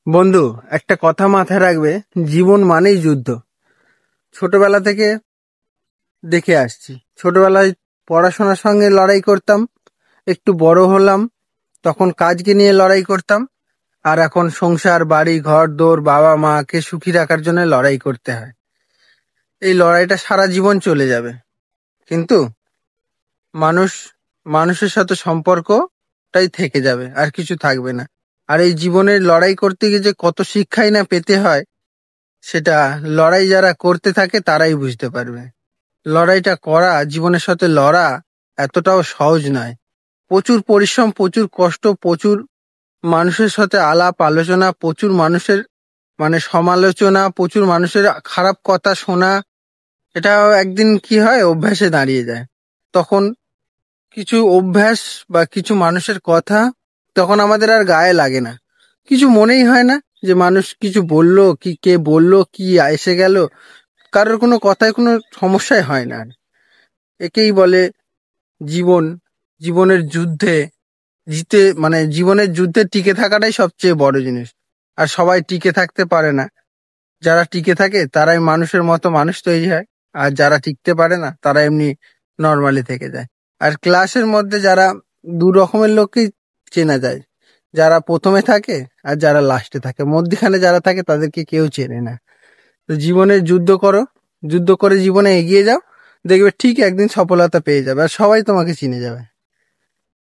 বন্ধু, একটা কথা মাথায় রাখবে। জীবন মানেই যুদ্ধ। ছোটবেলা থেকে দেখে আসছি। ছোটবেলায় পড়াশোনার সঙ্গে লড়াই করতাম, একটু বড় হলাম তখন কাজকে নিয়ে লড়াই করতাম, আর এখন সংসার, বাড়ি, ঘর দোর, বাবা মাকে সুখী রাখার জন্য লড়াই করতে হয়। এই লড়াইটা সারা জীবন চলে যাবে, কিন্তু মানুষ মানুষের সাথে সম্পর্কটাই থেকে যাবে, আর কিছু থাকবে না। আর এই জীবনের লড়াই করতে গিয়ে যে কত শিক্ষাই না পেতে হয়, সেটা লড়াই যারা করতে থাকে তারাই বুঝতে পারবে। লড়াইটা করা, জীবনের সাথে লড়া এতটাও সহজ নয়। প্রচুর পরিশ্রম, প্রচুর কষ্ট, প্রচুর মানুষের সাথে আলাপ আলোচনা, প্রচুর মানুষের সমালোচনা, প্রচুর মানুষের খারাপ কথা শোনা। এটা একদিন কি হয়, অভ্যাসে দাঁড়িয়ে যায়। তখন কিছু অভ্যাস বা কিছু মানুষের কথা তখন আমাদের আর গায়ে লাগে না, কিছু মনেই হয় না যে মানুষ কিছু বললো, কি কে বললো, কি এসে গেল। কারোর কোনো কথায় কোনো সমস্যাই হয় না আর। একেই বলে জীবন। জীবনের যুদ্ধে জিতে জীবনের যুদ্ধে টিকে থাকাটাই সবচেয়ে বড় জিনিস। আর সবাই টিকে থাকতে পারে না। যারা টিকে থাকে তারাই মানুষের মতো মানুষ তৈরি হয়, আর যারা টিকতে পারে না তারা এমনি নর্মালি থেকে যায়। আর ক্লাসের মধ্যে যারা দু রকমের লোককেই চেনা যায়, যারা প্রথমে থাকে আর যারা লাস্টে থাকে। মধ্যখানে যারা থাকে তাদেরকে কেউ চেনে না। তো জীবনের যুদ্ধ করো, যুদ্ধ করে জীবনে এগিয়ে যাও, দেখবে ঠিক একদিন সফলতা পেয়ে যাবে আর সবাই তোমাকে চিনে যাবে।